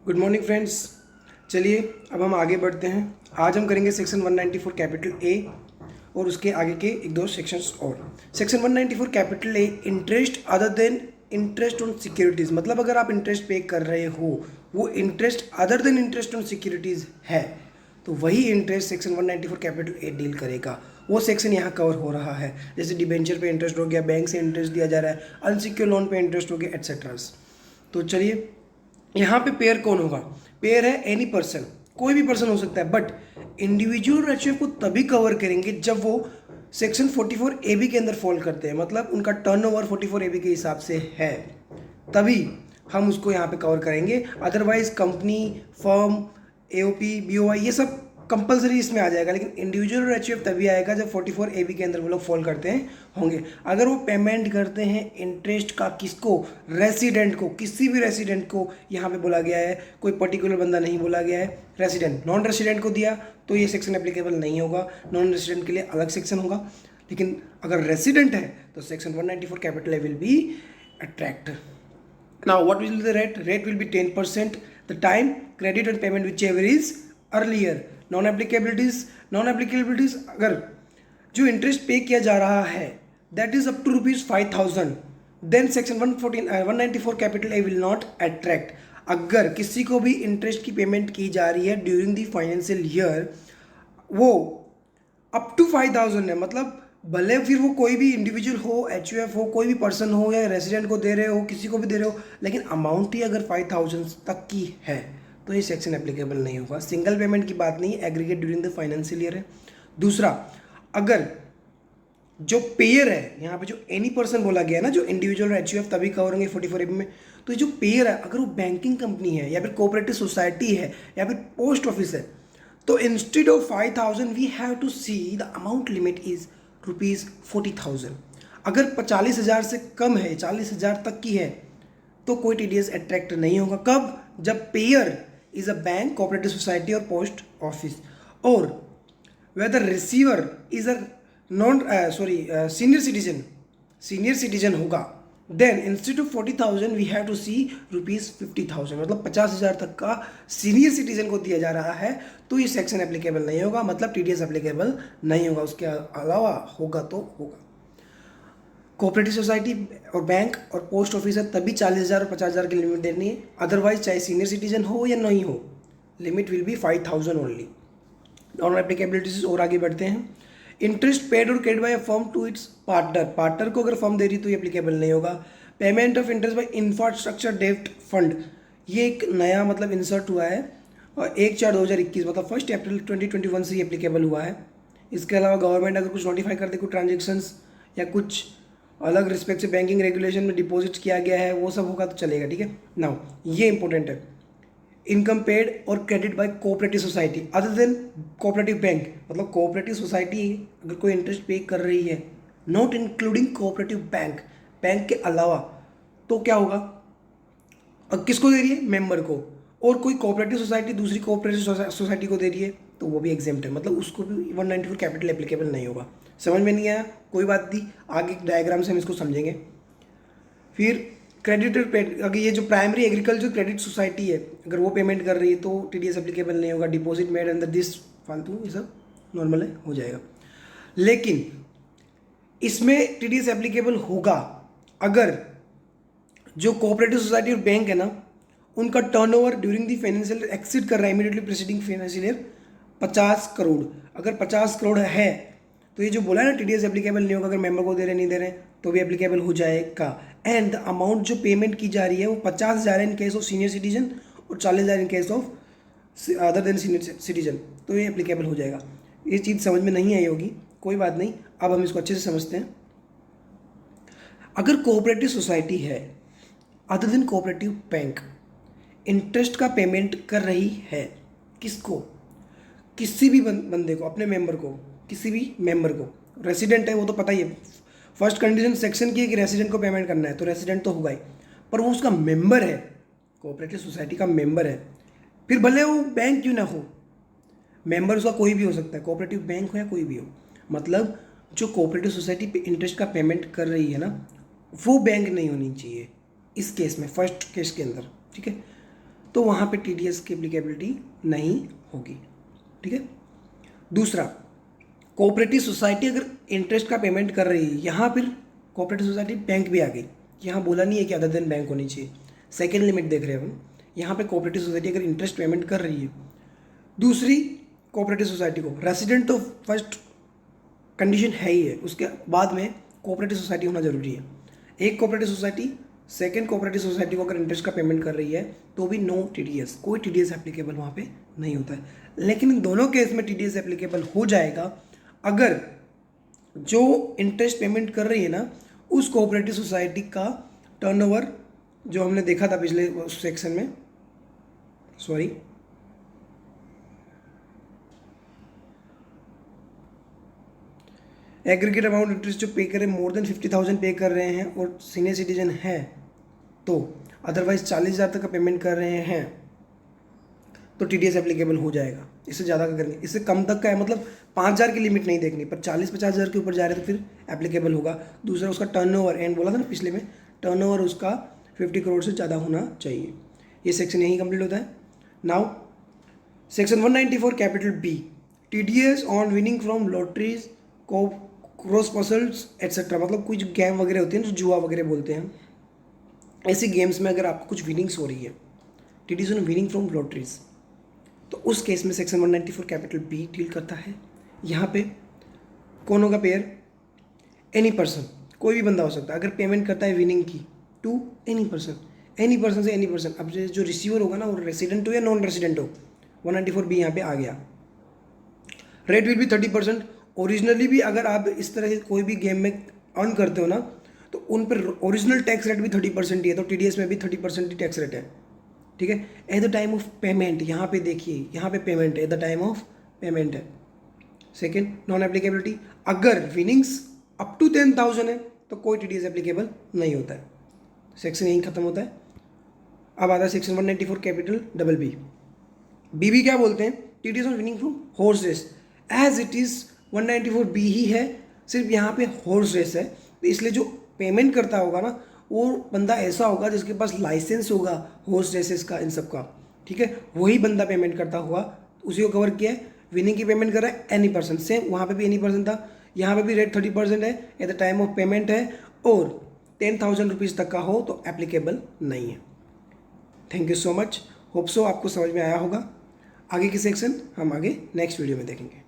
Good morning friends. चलिए अब हम आगे बढ़ते हैं। आज हम करेंगे सेक्शन 194 कैपिटल ए और उसके आगे के एक दो सेक्शंस और। Section 194 capital A, interest other than interest on securities. मतलब अगर आप इंटरेस्ट पे कर रहे हो, वो interest other than interest on securities है, तो वही interest section 194 capital A deal करेगा। वो सेक्शन यहाँ कवर हो रहा है। जैसे डिबेंचर पे इंटरेस्ट हो गया, बैंक से इंटरेस्ट दिया जा रहा है, अनसिक्योर लोन पे इंटरेस्ट हो गया, एट्सेट्रास। तो चलिए, यहाँ पे पेयर कौन होगा? पेयर है एनी पर्सन, कोई भी पर्सन हो सकता है, बट इंडिविजुअल रेशियो को तभी कवर करेंगे जब वो सेक्शन 44 ए बी के अंदर फॉल करते हैं। मतलब उनका टर्नओवर 44 ए बी के हिसाब से है, तभी हम उसको यहाँ पे कवर करेंगे। Otherwise company, firm, AOP, BOI ये सब कंपलसरी इसमें आ जाएगा, लेकिन इंडिविजुअल रेशियो तभी आएगा जब 44 ए बी के अंदर वो लोग फॉल करते हैं होंगे। अगर वो पेमेंट करते हैं इंटरेस्ट का, किसको? रेसिडेंट को, किसी भी रेसिडेंट को यहाँ पे बोला गया है, कोई पर्टिकुलर बंदा नहीं बोला गया है। रेसिडेंट, नॉन रेसिडेंट को दिया तो ये सेक्शन एप्लीकेबल नहीं होगा, नॉन रेसिडेंट के लिए अलग सेक्शन होगा। लेकिन अगर रेसिडेंट है तो section 194 capital A will be attract. Now, what will be the rate? Rate will be 10%. The time, credit and payment whichever is earlier. Non-applicabilities अगर जो इंटरेस्ट पे किया जा रहा है that is up to ₹5,000, then section 194 capital A will not attract. अगर किसी को भी इंटरेस्ट की पेमेंट की जा रही है ड्यूरिंग द फाइनेंशियल ईयर, वो अप टू 5,000 है, मतलब भले फिर वो कोई भी इंडिविजुअल हो, एचयूएफ हो, कोई भी पर्सन हो, या रेसिडेंट को दे रहे हो, किसी को भी दे रहे हो, लेकिन अमाउंट ही अगर 5,000 तक की है तो ये सेक्शन एप्लीकेबल नहीं होगा। सिंगल पेमेंट की बात नहीं, aggregate during the financial year है। दूसरा, अगर जो पेयर है, यहाँ पे जो एनी पर्सन बोला गया है ना, जो इंडिविजुअल एचयूएफ तभी कवर होंगे 44 में, तो जो पेयर है अगर वो बैंकिंग कंपनी है या फिर कोऑपरेटिव सोसाइटी है या फिर पोस्ट ऑफिस है, तो instead of 5,000 we have to see the amount limit is ₹40,000। अगर 40,000 से कम है, 40,000 तक की है, तो कोई टीडीएस अट्रैक्ट नहीं होगा। कब? जब payer is a bank, cooperative society और पोस्ट ऑफिस, और whether receiver is a non senior citizen होगा, then instead of 40,000 we have to see ₹50,000। मतलब 50,000 तक का सीनियर सिटीजन को दिया जा रहा है, तो ये सेक्शन एप्लीकेबल नहीं होगा, मतलब टीडीएस एप्लीकेबल नहीं होगा। उसके अलावा होगा तो होगा। कोऑपरेटिव सोसाइटी और बैंक और पोस्ट ऑफिस है, तभी 40,000 और 50,000 की लिमिट देनी है। अदरवाइज चाहे सीनियर सिटीजन हो या नहीं हो, limit will be 5,000 only. Non applicabilities और आगे बढ़ते हैं। इंटरेस्ट पेड और credit by firm to its partner, partner को अगर फर्म दे रही तो ये एप्लीकेबल नहीं होगा। Payment of interest by infrastructure डेब्ट फंड, ये एक नया मतलब इंसर्ट हुआ है, और 1/4/2021 मतलब 1 अप्रैल 2021 से ये एप्लीकेबल हुआ है। इसके अलावा गवर्नमेंट अगर कुछ नोटिफाई कर दे, कुछ ट्रांजेक्शन्स या कुछ अलग रिस्पेक्ट से बैंकिंग रेगुलेशन में डिपॉजिट किया गया है, वो सब होगा तो चलेगा। ठीक है, नाउ ये इंपॉर्टेंट है। इनकम पेड और credit bye cooperative society other than cooperative bank, मतलब कोऑपरेटिव सोसाइटी अगर कोई इंटरेस्ट पे कर रही है, not including cooperative bank, bank के अलावा, तो क्या होगा? अब किसको दे रही है? मेंबर को। और कोई कोऑपरेटिव सोसाइटी दूसरी कोऑपरेटिव सोसाइटी को दे रही है, तो वो भी एग्जेम्प्ट है, मतलब उसको भी 194 कैपिटल एप्लीकेबल नहीं होगा। समझ में नहीं आया? कोई बात नहीं, आगे डायग्राम से हम इसको समझेंगे। फिर क्रेडिट और पेड, अगर ये जो प्राइमरी एग्रीकल्चर क्रेडिट सोसाइटी है, अगर वो पेमेंट कर रही है तो टीडीएस एप्लीकेबल नहीं होगा। डिपॉजिट मेड अंदर दिस, फालतू ये सब नॉर्मल है, हो जाएगा। लेकिन इसमें टीडीएस एप्लीकेबल होगा अगर जो कोऑपरेटिव सोसाइटी और बैंक है ना, उनका turnover during the financial exceed कर रहा है immediately preceding financial year 50 crore. अगर 50 करोड़ है तो ये जो बोला है ना टीडीएस एप्लीकेबल नहीं होगा, अगर मेंबर को दे रहे नहीं दे रहे तो भी एप्लीकेबल हो जाएगा। एंड द अमाउंट जो पेमेंट की जा रही है वो 50,000 है in case of senior citizen और 40,000 in case of other than senior citizen, तो ये एप्लीकेबल हो जाएगा। ये चीज़ समझ में नहीं आई होगी, कोई बात नहीं, अब हम इसको अच्छे से समझते हैं। अगर कोऑपरेटिव सोसाइटी है other than cooperative bank interest का पेमेंट कर रही है, किसको? किसी भी बंदे को, अपने मेंबर को, किसी भी मेंबर को। रेसिडेंट है वो तो पता ही है, फर्स्ट कंडीशन सेक्शन की है कि रेसिडेंट को पेमेंट करना है, तो रेसिडेंट तो होगा ही, पर वो उसका मेंबर है, कोऑपरेटिव सोसाइटी का मेंबर है, फिर भले वो बैंक क्यों ना हो, मेंबर उसका कोई भी हो सकता है, कोऑपरेटिव बैंक हो या कोई भी हो। मतलब जो कोऑपरेटिव सोसाइटी पे इंटरेस्ट का पेमेंट कर रही है ना, वो बैंक नहीं होनी चाहिए इस केस में, फर्स्ट केस के अंदर। ठीक है, तो वहाँ पे TDS की एप्लीकेबिलिटी नहीं होगी। ठीक है। दूसरा, कोऑपरेटिव सोसाइटी अगर इंटरेस्ट का पेमेंट कर रही है, यहाँ फिर कोऑपरेटिव सोसाइटी बैंक भी आ गई। यहाँ बोला नहीं है कि अदर देन बैंक होनी चाहिए, सेकेंड लिमिट देख रहे हैं हम। यहाँ पे कोऑपरेटिव सोसाइटी अगर इंटरेस्ट पेमेंट कर रही है, दूसरी कोऑपरेटिव सोसाइटी को रेसिडेंट तो फर्स्ट कंडीशन है ही है, उसके बाद में कोऑपरेटिव सोसाइटी होना जरूरी है। एक cooperative society second cooperative society को अगर इंटरेस्ट का पेमेंट कर रही है तो भी नो TDS, कोई TDS एप्लीकेबल वहाँ पे नहीं होता है। लेकिन इन दोनों केस में TDS एप्लीकेबल हो जाएगा अगर जो इंटरेस्ट पेमेंट कर रही है ना, उस कोऑपरेटिव सोसाइटी का टर्नओवर जो हमने देखा था पिछले सेक्शन में, सॉरी, एग्रीगेट अमाउंट इंटरेस्ट जो पे कर रहे हैं मोर देन 50,000 पे कर रहे हैं और सीनियर सिटीजन है, तो अदरवाइज 40,000 तक का पेमेंट कर रहे हैं तो TDS एप्लीकेबल हो जाएगा। इससे ज़्यादा का करेंगे, इससे कम तक का है, मतलब 5,000 की लिमिट नहीं देखनी, पर 40-50,000 के ऊपर जा रहे तो फिर एप्लीकेबल होगा। दूसरा, उसका टर्नओवर, एंड बोला था ना पिछले में, टर्नओवर उसका 50 करोड़ से ज़्यादा होना चाहिए। ये सेक्शन यहीं कंप्लीट होता है। Now section 194 capital B, TDS on winning from lotteries, cross puzzles etcetera, मतलब कुछ गेम वगैरह होते हैं जो जुआ वगैरह बोलते हैं, ऐसी गेम्स में अगर आपको कुछ विनिंग्स हो रही है, TDS on winning from lotteries, तो उस केस में सेक्शन 194 कैपिटल B डील करता है। यहाँ पे कौन होगा पेयर? एनी पर्सन, कोई भी बंदा हो सकता है अगर पेमेंट करता है विनिंग की to any person, any person से एनी पर्सन। अब जो रिसीवर होगा ना वो रेसिडेंट हो या नॉन रेसिडेंट हो, 194B यहाँ पे आ गया। Rate will be 30%। ओरिजिनली भी अगर आप इस तरह से कोई भी गेम में अर्न करते हो ना, तो उन पर ओरिजिनल टैक्स रेट भी 30% ही है, तो TDS में भी 30% ही टैक्स रेट है। ठीक है। At the time of payment, यहाँ पे देखिए, यहाँ पे पेमेंट है, at the time of payment है। सेकेंड, नॉन एप्लीकेबिलिटी, अगर विनिंग्स अप टू 10,000 है तो कोई TDS एप्लीकेबल नहीं होता है। सेक्शन यहीं खत्म होता है। अब आता है सेक्शन 194 कैपिटल B। BB क्या बोलते हैं? TDS on winning from horse race, as it is 194B ही है, सिर्फ यहाँ पे हॉर्स रेस है, तो इसलिए जो पेमेंट करता होगा ना वो बंदा ऐसा होगा जिसके पास लाइसेंस होगा हॉर्स रेसेस का, इन सब का। ठीक है, वही बंदा पेमेंट करता हुआ, उसी को कवर किया है। विनिंग की पेमेंट कर रहा है एनी पर्सन, सेम वहाँ पे भी एनी पर्सन था, यहाँ पे भी रेट 30% है, at the time of payment है, और 10,000 रुपीज़ तक का हो तो एप्लीकेबल नहीं है। Thank you so much, hope so आपको समझ में आया होगा। आगे की सेक्शन हम आगे नेक्स्ट वीडियो में देखेंगे।